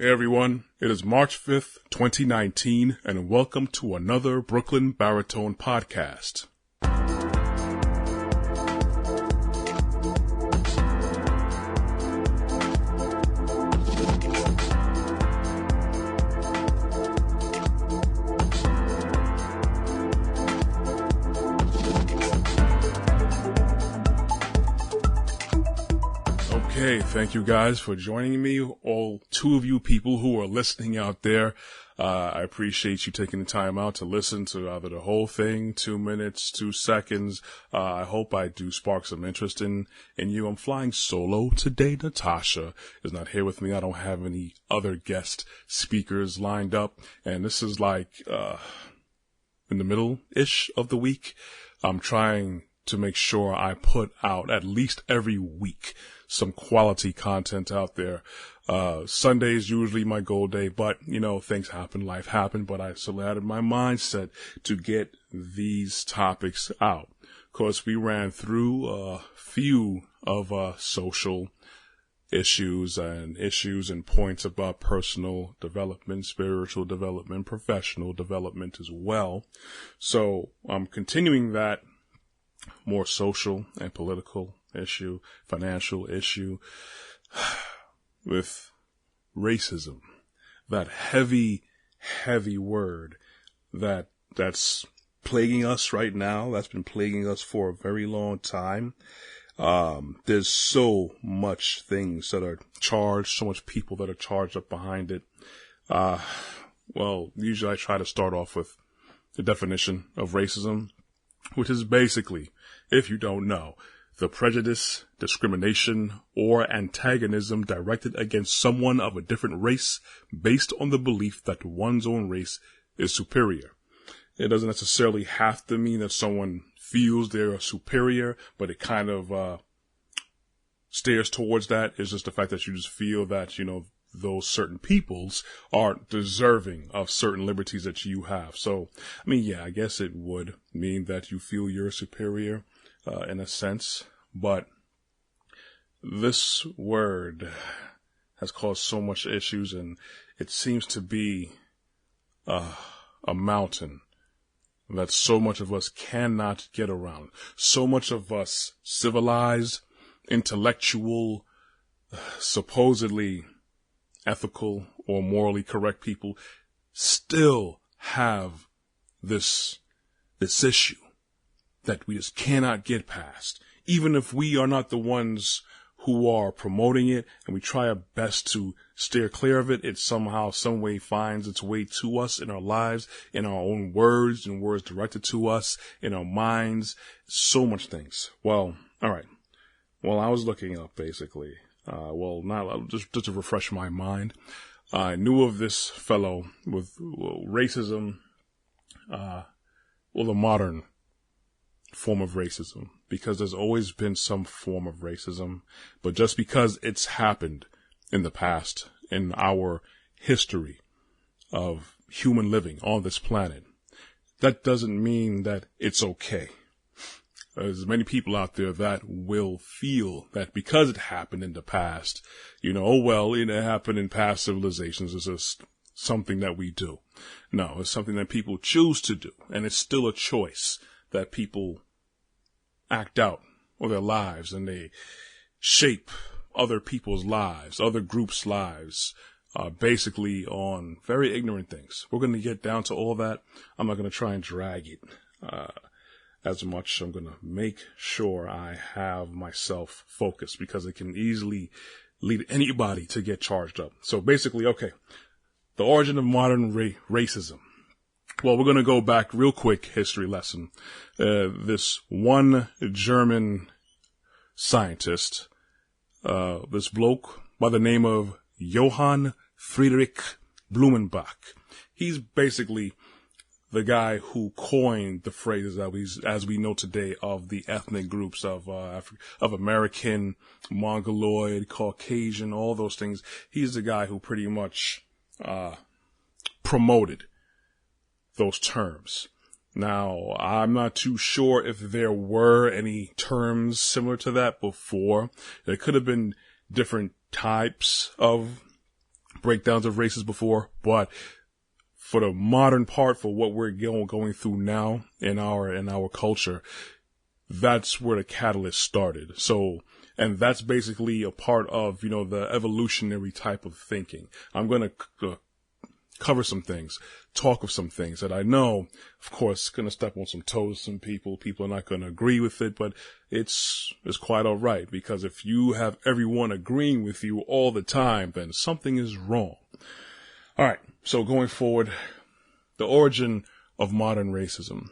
Hey everyone, it is March 5th, 2019, and welcome to another Brooklyn Baritone podcast. Okay, thank you guys for joining me, all two of you people who are listening out there. I appreciate you taking the time out to listen to either the whole thing, 2 minutes, 2 seconds. I hope I do spark some interest in you. I'm flying solo today. Natasha is not here with me. I don't have any other guest speakers lined up. And this is like, in the middle-ish of the week. I'm trying to make sure I put out at least every week some quality content out there. Sunday is usually my goal day, but things happen, life happened, but I still had in my mindset to get these topics out. Of course, we ran through a few of social issues and points about personal development, spiritual development, professional development as well. So I'm continuing that more social and political issue, financial issue with racism, that heavy word that's plaguing us right now, that's been plaguing us for a very long time. There's so much things that are charged, so much people that are charged up behind it. Well, usually I try to start off with the definition of racism, which is basically, if you don't know, the prejudice, discrimination, or antagonism directed against someone of a different race based on the belief that one's own race is superior. It doesn't necessarily have to mean that someone feels they're superior, but it kind of steers towards that. It's just the fact that you just feel that, those certain peoples aren't deserving of certain liberties that you have. So, I guess it would mean that you feel you're superior, in a sense, but this word has caused so much issues, and it seems to be, a mountain that so much of us cannot get around. So much of us civilized, intellectual, supposedly ethical or morally correct people still have this issue that we just cannot get past. Even if we are not the ones who are promoting it and we try our best to steer clear of it, it somehow, some way finds its way to us in our lives, in our own words and words directed to us, in our minds, so much things. Well, all right. Well, I was looking up basically. Just to refresh my mind, I knew of this fellow with racism, the modern form of racism, because there's always been some form of racism, but just because it's happened in the past, in our history of human living on this planet, that doesn't mean that it's okay. There's many people out there that will feel that because it happened in the past, it happened in past civilizations. It's just something that we do. No, it's something that people choose to do. And it's still a choice that people act out with their lives, and they shape other people's lives, other groups' lives, basically on very ignorant things. We're going to get down to all that. I'm not going to try and drag it, as much. I'm going to make sure I have myself focused, because it can easily lead anybody to get charged up. So basically, okay, the origin of modern racism. Well, we're going to go back real quick, history lesson. This one German scientist, this bloke by the name of Johann Friedrich Blumenbach, he's basically the guy who coined the phrases as we know today of the ethnic groups of American, Mongoloid, Caucasian, all those things. He's the guy who pretty much promoted those terms. Now, I'm not too sure if there were any terms similar to that before. There could have been different types of breakdowns of races before, but for the modern part, for what we're going through now in our culture, that's where the catalyst started. So, and that's basically a part of, the evolutionary type of thinking. I'm going to cover some things, talk of some things that I know, of course, going to step on some toes, some people are not going to agree with it, but it's quite all right, because if you have everyone agreeing with you all the time, then something is wrong. All right. So going forward, the origin of modern racism.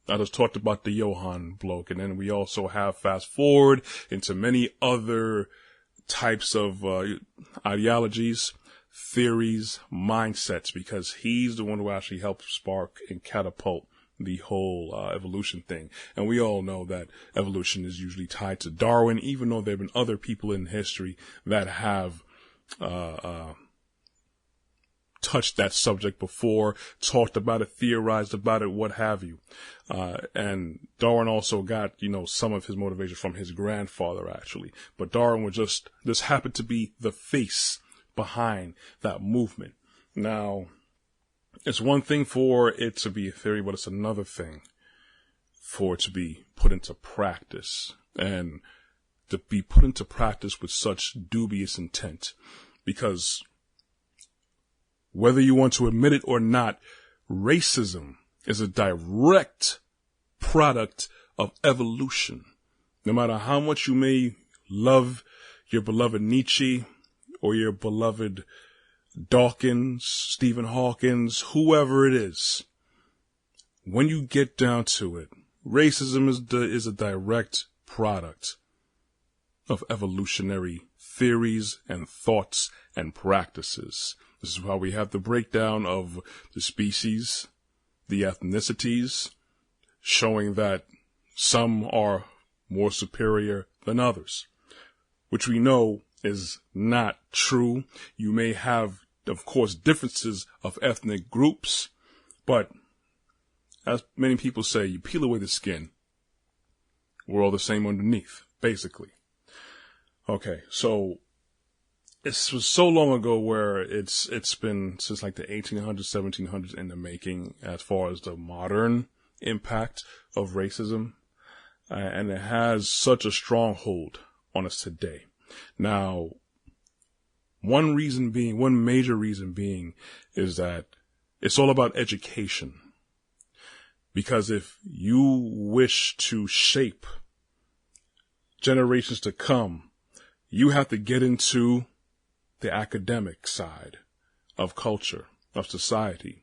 I just talked about the Johan bloke, and then we also have fast forward into many other types of ideologies, theories, mindsets, because he's the one who actually helped spark and catapult the whole evolution thing. And we all know that evolution is usually tied to Darwin, even though there have been other people in history that have touched that subject before, talked about it, theorized about it, what have you. And Darwin also got, some of his motivation from his grandfather, actually. But Darwin was just happened to be the face behind that movement. Now, it's one thing for it to be a theory, but it's another thing for it to be put into practice, and to be put into practice with such dubious intent. Because whether you want to admit it or not, racism is a direct product of evolution. No matter how much you may love your beloved Nietzsche or your beloved Dawkins, Stephen Hawkins, whoever it is, when you get down to it, racism is a direct product of evolutionary theories and thoughts and practices. This is why we have the breakdown of the species, the ethnicities, showing that some are more superior than others, which we know is not true. You may have, of course, differences of ethnic groups, but as many people say, you peel away the skin, we're all the same underneath, basically. Okay, so it was so long ago where it's been since like the 1800s, 1700s in the making as far as the modern impact of racism. And it has such a strong hold on us today. Now, one major reason being is that it's all about education. Because if you wish to shape generations to come, you have to get into the academic side of culture, of society.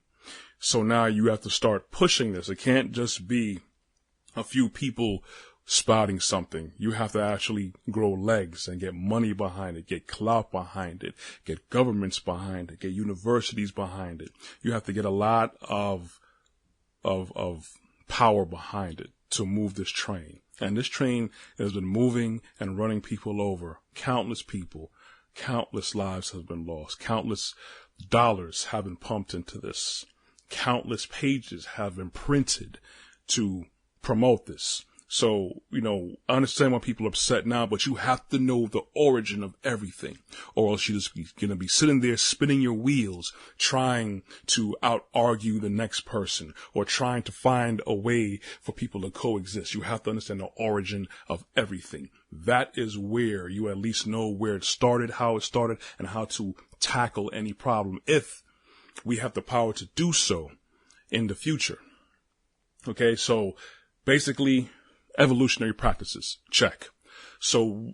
So now you have to start pushing this. It can't just be a few people spouting something. You have to actually grow legs and get money behind it, get clout behind it, get governments behind it, get universities behind it. You have to get a lot of power behind it to move this train. And this train has been moving and running people over. Countless people, countless lives have been lost. Countless dollars have been pumped into this. Countless pages have been printed to promote this. So, I understand why people are upset now, but you have to know the origin of everything, or else you're just going to be sitting there spinning your wheels, trying to out-argue the next person, or trying to find a way for people to coexist. You have to understand the origin of everything. That is where you at least know where it started, how it started, and how to tackle any problem, if we have the power to do so in the future. Okay, so basically, evolutionary practices, check. So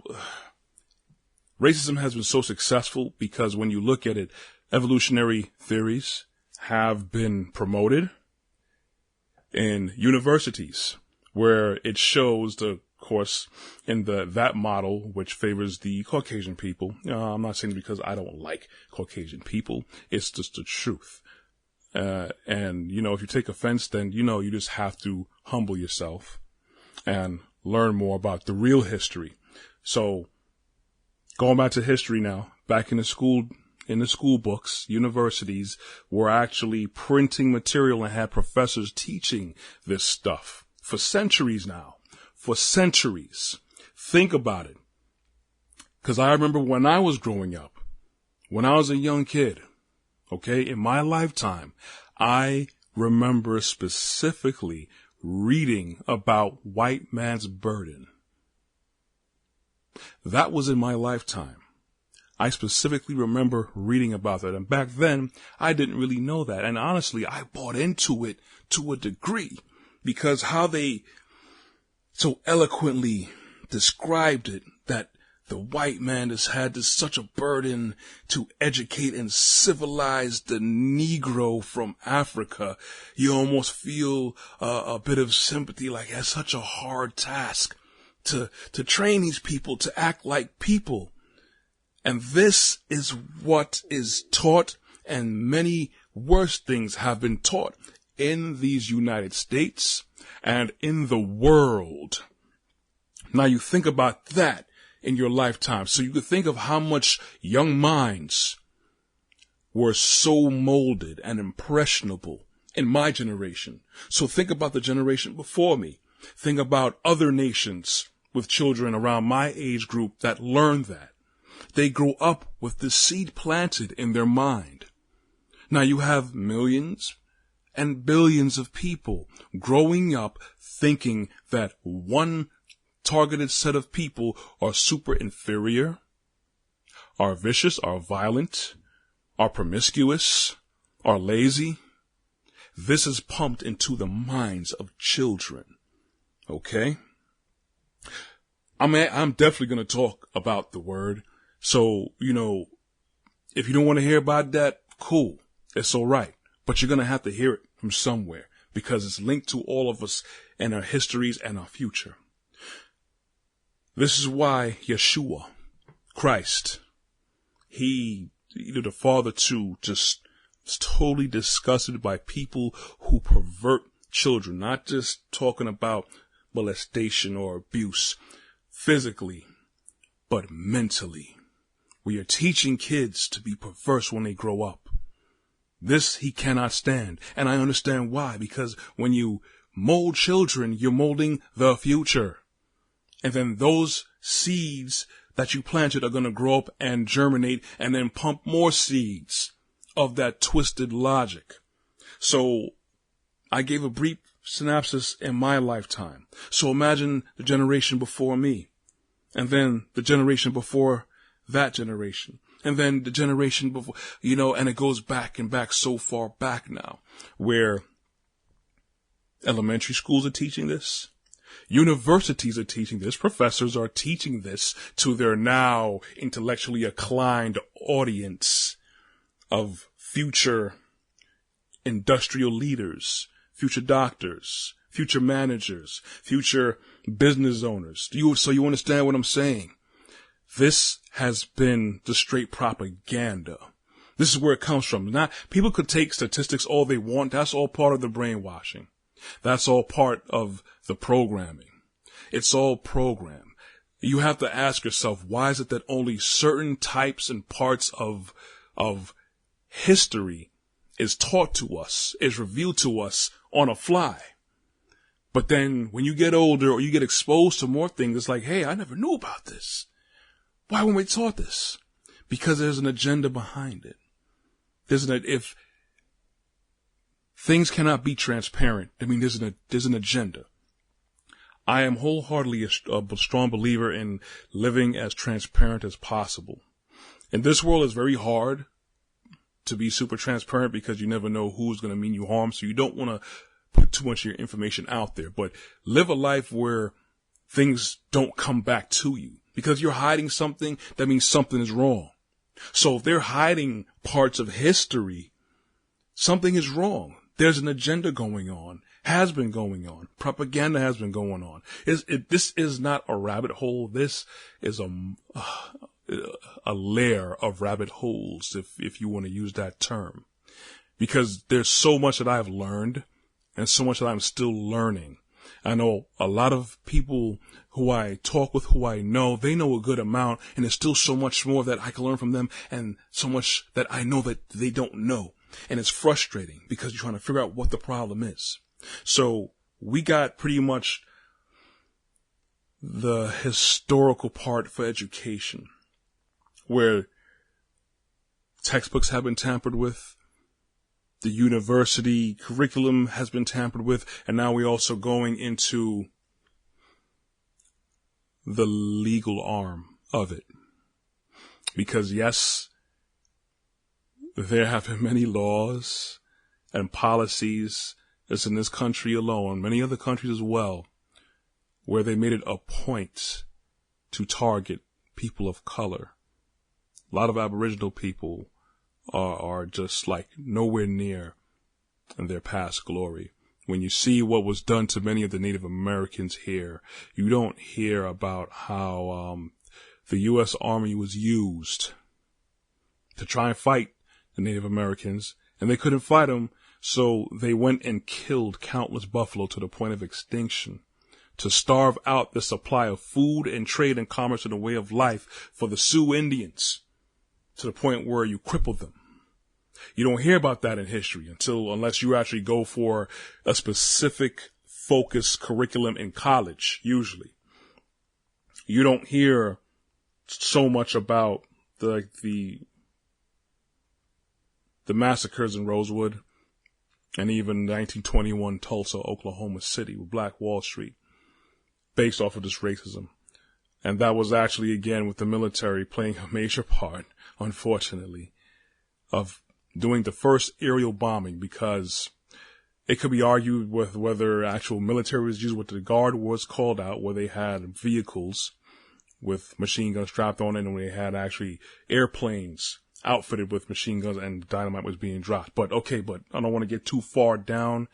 racism has been so successful because when you look at it, evolutionary theories have been promoted in universities, where it shows the course in that model, which favors the Caucasian people. I'm not saying because I don't like Caucasian people. It's just the truth. And if you take offense, then, you just have to humble yourself and learn more about the real history. So going back to history now, back in the school books, universities were actually printing material and had professors teaching this stuff for centuries now. For centuries. Think about it. Because I remember when I was growing up, when I was a young kid, okay, in my lifetime, I remember specifically reading about white man's burden. That was in my lifetime. I specifically remember reading about that. And back then, I didn't really know that. And honestly, I bought into it to a degree because how they so eloquently described it, that the white man has had such a burden to educate and civilize the Negro from Africa. You almost feel a bit of sympathy, like it's such a hard task to train these people to act like people. And this is what is taught, and many worse things have been taught in these United States and in the world. Now you think about that in your lifetime. So you could think of how much young minds were so molded and impressionable in my generation. So think about the generation before me. Think about other nations with children around my age group that learned that. They grow up with the seed planted in their mind. Now you have millions and billions of people growing up thinking that one targeted set of people are super inferior, are vicious, are violent, are promiscuous, are lazy. This is pumped into the minds of children. Okay? I'm definitely going to talk about the word. So, if you don't want to hear about that, cool. It's all right. But you're going to have to hear it from somewhere because it's linked to all of us and our histories and our future. This is why Yeshua, Christ, he, the Father too, just is totally disgusted by people who pervert children, not just talking about molestation or abuse physically, but mentally. We are teaching kids to be perverse when they grow up. This he cannot stand. And I understand why, because when you mold children, you're molding the future. And then those seeds that you planted are going to grow up and germinate and then pump more seeds of that twisted logic. So I gave a brief synopsis in my lifetime. So imagine the generation before me, and then the generation before that generation, and then the generation before, and it goes back and back so far back now, where elementary schools are teaching this. Universities are teaching this. Professors are teaching this to their now intellectually inclined audience of future industrial leaders, future doctors, future managers, future business owners. So you understand what I'm saying? This has been the straight propaganda. This is where it comes from. Now, people could take statistics all they want. That's all part of the brainwashing. That's all part of the programming. It's all programmed. You have to ask yourself, why is it that only certain types and parts of history is taught to us, is revealed to us on a fly? But then when you get older or you get exposed to more things, it's like, hey, I never knew about this. Why weren't we taught this? Because there's an agenda behind it. If things cannot be transparent, there's an agenda. I am wholeheartedly a strong believer in living as transparent as possible. In this world, it's very hard to be super transparent because you never know who's going to mean you harm. So you don't want to put too much of your information out there, but live a life where things don't come back to you. Because you're hiding something, that means something is wrong. So if they're hiding parts of history, something is wrong. There's an agenda going on, has been going on. Propaganda has been going on. This is not a rabbit hole. This is a layer of rabbit holes, if you want to use that term. Because there's so much that I've learned and so much that I'm still learning. I know a lot of people who I talk with, who I know, they know a good amount, and there's still so much more that I can learn from them and so much that I know that they don't know. And it's frustrating because you're trying to figure out what the problem is. So we got pretty much the historical part for education, where Textbooks have been tampered with. The university curriculum has been tampered with. And now we're also going into the legal arm of it. Because yes, there have been many laws and policies that's in this country alone, many other countries as well, where they made it a point to target people of color. A lot of Aboriginal people are just like nowhere near in their past glory. When you see what was done to many of the Native Americans here, you don't hear about how the U.S. Army was used to try and fight the Native Americans, and they couldn't fight them, so they went and killed countless buffalo to the point of extinction to starve out the supply of food and trade and commerce and a way of life for the Sioux Indians to the point where you crippled them. You don't hear about that in history unless you actually go for a specific focus curriculum in college, usually. You don't hear so much about the massacres in Rosewood and even 1921 Tulsa, Oklahoma City with Black Wall Street based off of this racism. And that was actually, again, with the military playing a major part, unfortunately, of doing the first aerial bombing, because it could be argued with whether actual military was used, what the Guard was called out, where they had vehicles with machine guns strapped on it, and they had actually airplanes outfitted with machine guns and dynamite was being dropped. But I don't want to get too far down.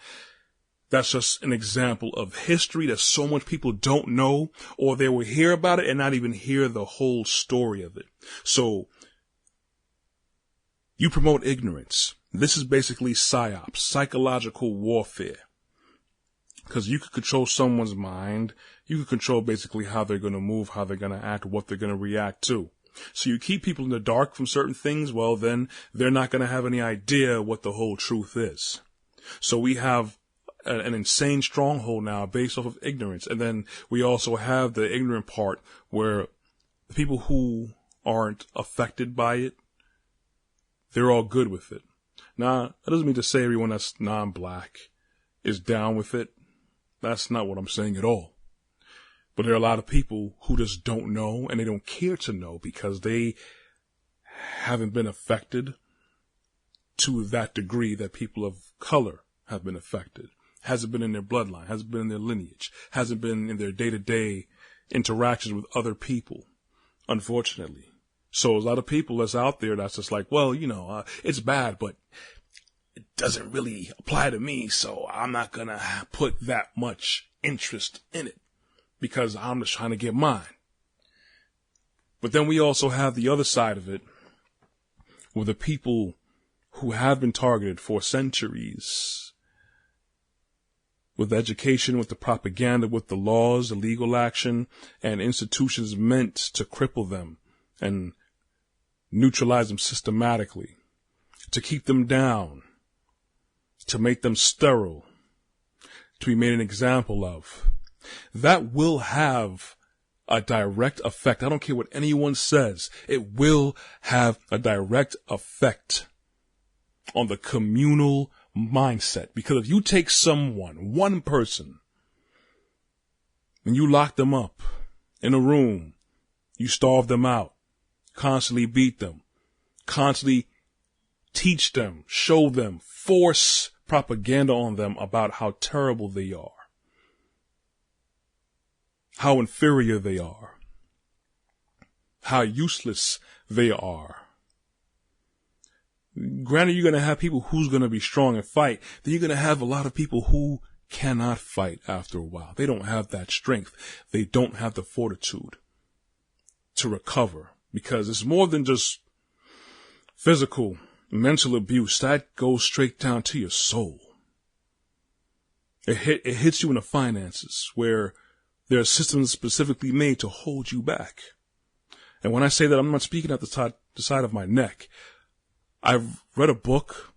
That's just an example of history that so much people don't know, or they will hear about it and not even hear the whole story of it. So you promote ignorance. This is basically psyops, psychological warfare. Because you could control someone's mind. You could control basically how they're going to move, how they're going to act, what they're going to react to. So you keep people in the dark from certain things, well, then they're not going to have any idea what the whole truth is. So we have an insane stronghold now based off of ignorance. And then we also have the ignorant part where the people who aren't affected by it, they're all good with it. Now, that doesn't mean to say everyone that's non-black is down with it. That's not what I'm saying at all. But there are a lot of people who just don't know, and they don't care to know because they haven't been affected to that degree that people of color have been affected. Hasn't been in their bloodline, hasn't been in their lineage, hasn't been in their day-to-day interactions with other people, unfortunately. So there's a lot of people that's out there that's just like, well, it's bad, but it doesn't really apply to me, so I'm not going to put that much interest in it because I'm just trying to get mine. But then we also have the other side of it where the people who have been targeted for centuries with education, with the propaganda, with the laws, the legal action, and institutions meant to cripple them and neutralize them systematically, to keep them down, to make them sterile, to be made an example of. That will have a direct effect. I don't care what anyone says. It will have a direct effect on the communal mindset. Because if you take someone, one person, and you lock them up in a room, you starve them out, constantly beat them, constantly teach them, show them, force propaganda on them about how terrible they are, how inferior they are, how useless they are. Granted, you're going to have people who's going to be strong and fight. Then you're going to have a lot of people who cannot fight after a while. They don't have that strength. They don't have the fortitude to recover, because it's more than just physical, mental abuse. That goes straight down to your soul. It hits you in the finances, where there are systems specifically made to hold you back. And when I say that, I'm not speaking at the side of my neck. I've read a book.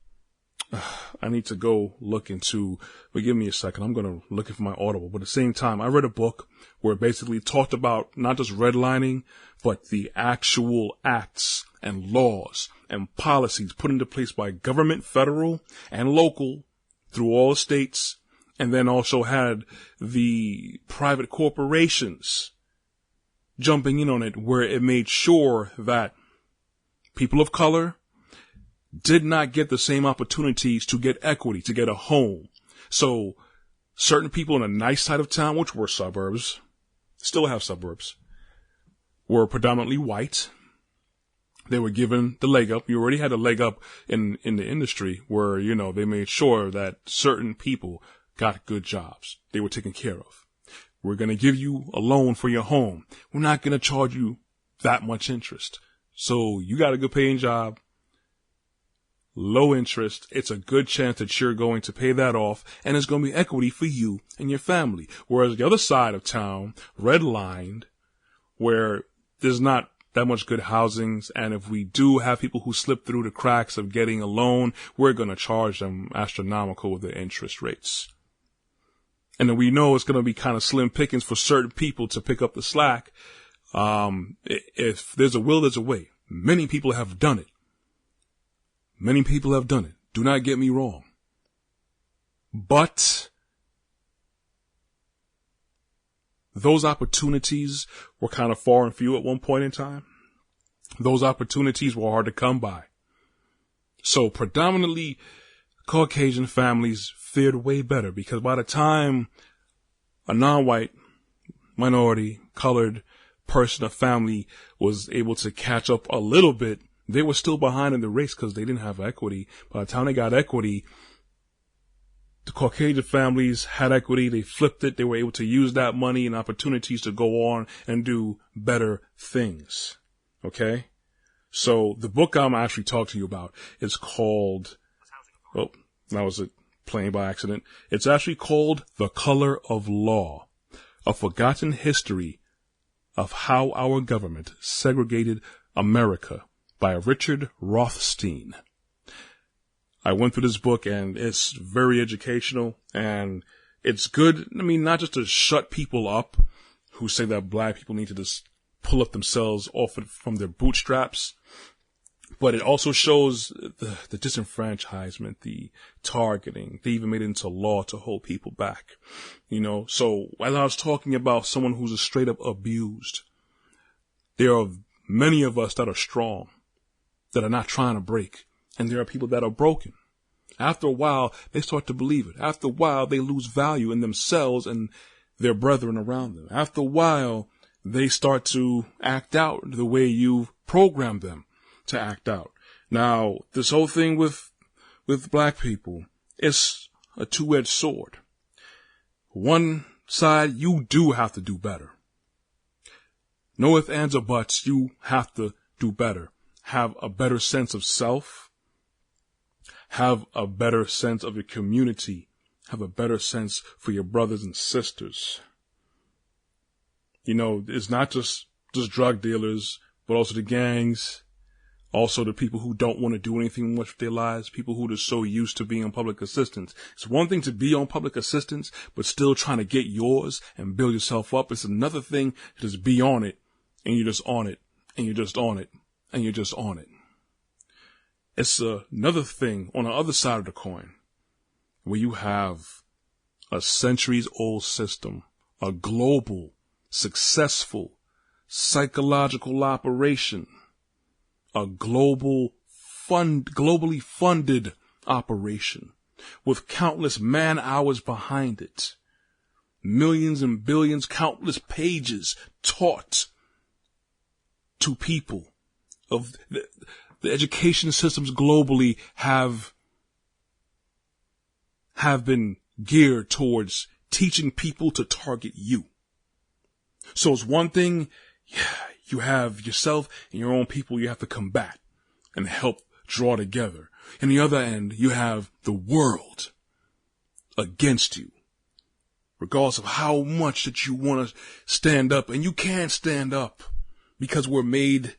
I need to go look into, but give me a second. I'm going to look for my Audible. But at the same time, I read a book where it basically talked about not just redlining, but the actual acts and laws and policies put into place by government, federal and local, through all states, and then also had the private corporations jumping in on it, where it made sure that people of color did not get the same opportunities to get equity, to get a home. So certain people in a nice side of town, which were suburbs, still have suburbs, were predominantly white. They were given the leg up. You already had a leg up in the industry where, you know, they made sure that certain people got good jobs. They were taken care of. We're going to give you a loan for your home. We're not going to charge you that much interest. So you got a good paying job, low interest. It's a good chance that you're going to pay that off, and it's going to be equity for you and your family. Whereas the other side of town, redlined, where there's not that much good housings, and if we do have people who slip through the cracks of getting a loan, we're going to charge them astronomical with the interest rates. And then we know it's going to be kind of slim pickings for certain people to pick up the slack. If there's a will, there's a way. Many people have done it. Many people have done it. Do not get me wrong. But those opportunities were kind of far and few at one point in time. Those opportunities were hard to come by. So predominantly Caucasian families fared way better, because by the time a non-white, minority, colored person or family was able to catch up a little bit, they were still behind in the race because they didn't have equity. By the time they got equity, the Caucasian families had equity. They flipped it. They were able to use that money and opportunities to go on and do better things. Okay? So the book I'm actually talking to you about is called, oh, that was it, playing by accident. It's actually called The Color of Law, A Forgotten History of How Our Government Segregated America, by Richard Rothstein. I went through this book, and it's very educational, and it's good. I mean, not just to shut people up who say that black people need to just pull up themselves off from their bootstraps, but it also shows the disenfranchisement, the targeting. They even made it into law to hold people back. You know, so while I was talking about someone who's straight up abused, there are many of us that are strong, that are not trying to break. And there are people that are broken. After a while, they start to believe it. After a while, they lose value in themselves and their brethren around them. After a while, they start to act out the way you've programmed them to act out. Now, this whole thing with black people, it's a two-edged sword. One side, you do have to do better. No ifs, ands, or buts, you have to do better. Have a better sense of self. Have a better sense of your community. Have a better sense for your brothers and sisters. You know, it's not just drug dealers, but also the gangs, also the people who don't want to do anything much with their lives, people who are so used to being on public assistance. It's one thing to be on public assistance, but still trying to get yours and build yourself up. It's another thing to just be on it, and you're just on it, and you're just on it, and you're just on it. It's another thing on the other side of the coin, where you have a centuries-old system, a global, successful, psychological operation, a globally funded operation with countless man hours behind it, millions and billions, countless pages taught to people. Of the education systems globally have been geared towards teaching people to target you. So it's one thing, you have yourself and your own people you have to combat and help draw together. And the other end, you have the world against you, regardless of how much that you want to stand up. And you can't stand up because we're made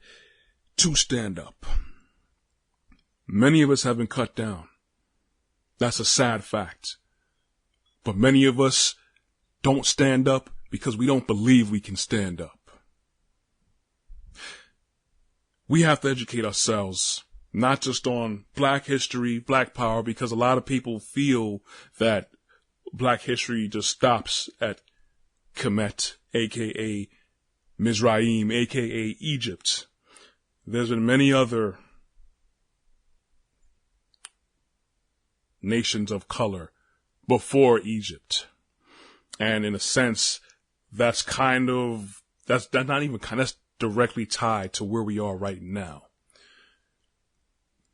to stand up. Many of us have been cut down. That's a sad fact. But many of us don't stand up because we don't believe we can stand up. we have to educate ourselves, not just on Black history, Black power, because a lot of people feel that Black history just stops at Kemet, aka Mizraim, aka Egypt. There's been many other nations of color before Egypt. And in a sense, that's directly tied to where we are right now.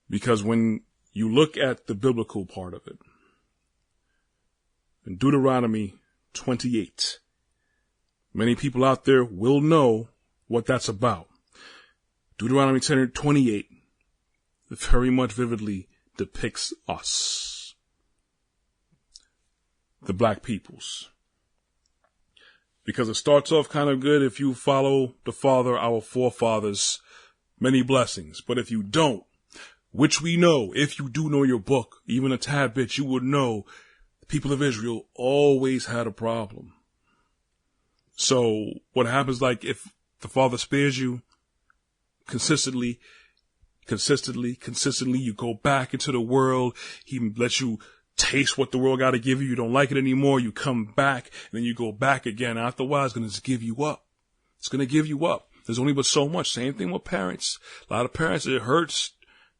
Because when you look at the biblical part of it, in Deuteronomy 28, many people out there will know what that's about. Deuteronomy 28 very much vividly depicts us, the Black peoples. Because it starts off kind of good. If you follow the Father, our forefathers, many blessings. But if you don't, which we know, if you do know your book, even a tad bit, you would know the people of Israel always had a problem. So what happens, like, if the Father spares you consistently, you go back into the world, he lets you taste what the world got to give you. You don't like it anymore. You come back and then you go back again. After a while, it's going to just give you up. It's going to give you up. There's only but so much. Same thing with parents. A lot of parents, it hurts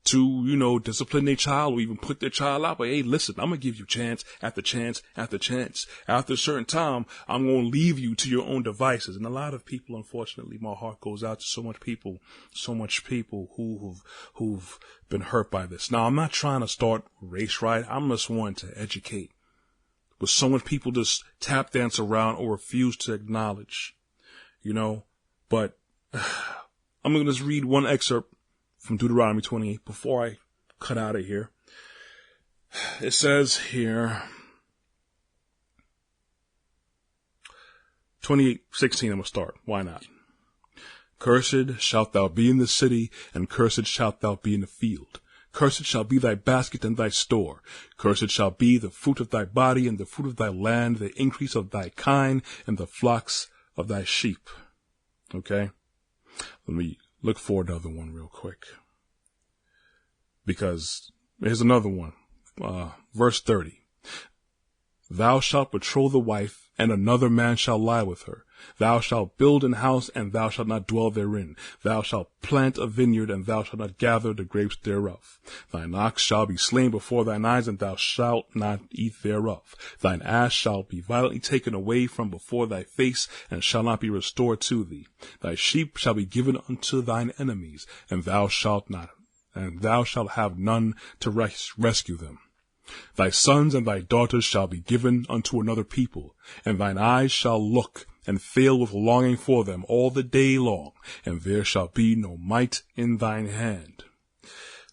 to, discipline their child or even put their child out. But hey, listen, I'm going to give you chance after chance after chance. After a certain time, I'm going to leave you to your own devices. And a lot of people, unfortunately, my heart goes out to so much people who've been hurt by this. Now, I'm not trying to start race riot. I'm just wanting to educate. But so much people just tap dance around or refuse to acknowledge, But I'm going to just read one excerpt from Deuteronomy 28 before I cut out of here. It says here, 28:16, I'm going to start. Why not? Cursed shalt thou be in the city, and cursed shalt thou be in the field. Cursed shall be thy basket and thy store. Cursed shall be the fruit of thy body, and the fruit of thy land, the increase of thy kine, and the flocks of thy sheep. Okay? Let me look for another one real quick. Because here's another one. Verse 30. Thou shalt betroth the wife, and another man shall lie with her. Thou shalt build an house, and thou shalt not dwell therein. Thou shalt plant a vineyard, and thou shalt not gather the grapes thereof. Thine ox shall be slain before thine eyes, and thou shalt not eat thereof. Thine ass shall be violently taken away from before thy face, and shall not be restored to thee. Thy sheep shall be given unto thine enemies, and thou shalt have none to rescue them. Thy sons and thy daughters shall be given unto another people, and thine eyes shall look and fail with longing for them all the day long, and there shall be no might in thine hand.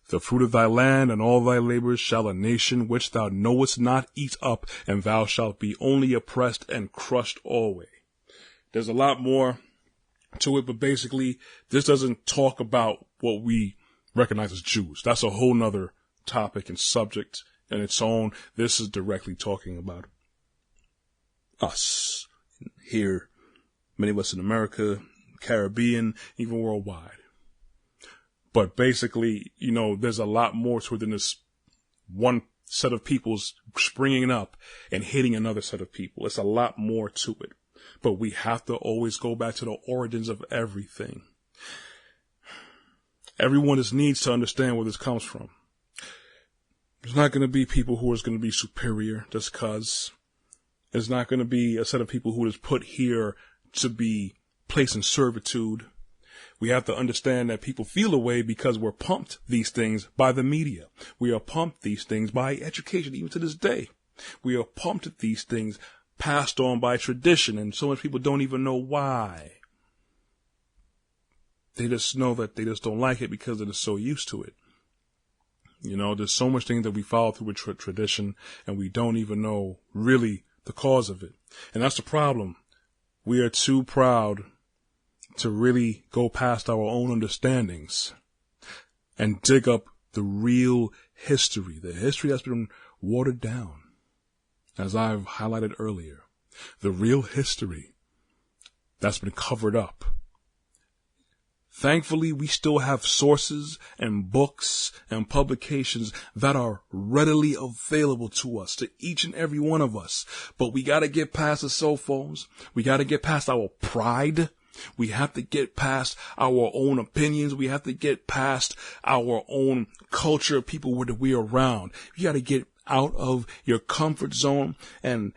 The fruit of thy land and all thy labors shall a nation which thou knowest not eat up, and thou shalt be only oppressed and crushed always. There's a lot more to it, but basically, this doesn't talk about what we recognize as Jews. That's a whole nother topic and subject in its own. This is directly talking about us here, many of us in America, Caribbean, even worldwide. But basically, there's a lot more to it than this one set of people springing up and hitting another set of people. It's a lot more to it. But we have to always go back to the origins of everything. Everyone just needs to understand where this comes from. There's not going to be people who are going to be superior just because. There's not going to be a set of people who is put here to be placed in servitude. We have to understand that people feel a way because we're pumped these things by the media. We are pumped these things by education, even to this day. We are pumped these things passed on by tradition, and so much people don't even know why. They just know that they just don't like it because they're so used to it. There's so much things that we follow through with tradition, and we don't even know really the cause of it. And that's the problem. We are too proud to really go past our own understandings and dig up the real history, the history that's been watered down, as I've highlighted earlier, the real history that's been covered up Thankfully, we still have sources and books and publications that are readily available to us, to each and every one of us. But we got to get past the cell phones. We got to get past our pride. We have to get past our own opinions. We have to get past our own culture of people that we're around. You got to get out of your comfort zone. And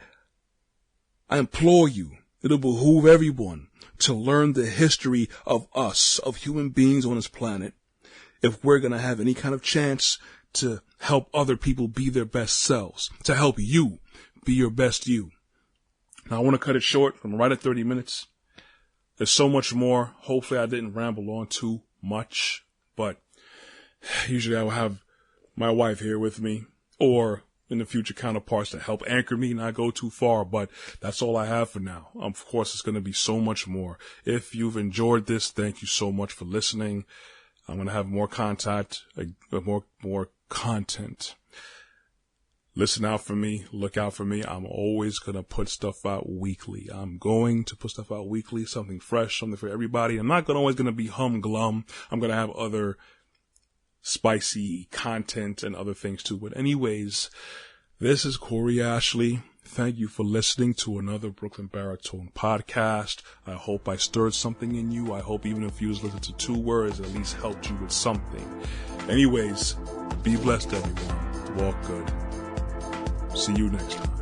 I implore you, it'll behoove everyone to learn the history of us, of human beings on this planet, if we're going to have any kind of chance to help other people be their best selves, to help you be your best you. Now, I want to cut it short. I'm right at 30 minutes. There's so much more. Hopefully I didn't ramble on too much, but usually I will have my wife here with me, or in the future counterparts to help anchor me, not go too far, but that's all I have for now. Of course, it's going to be so much more. If you've enjoyed this, thank you so much for listening. I'm going to have more content. Listen out for me. Look out for me. I'm always going to put stuff out weekly. Something fresh, something for everybody. I'm not always going to be humglum. I'm going to have other spicy content and other things too. But anyways, this is Corey Ashley. Thank you for listening to another Brooklyn Baritone podcast. I hope I stirred something in you. I hope even if you was listening to 2 words, at least helped you with something. Anyways, be blessed, everyone. Walk good. See you next time.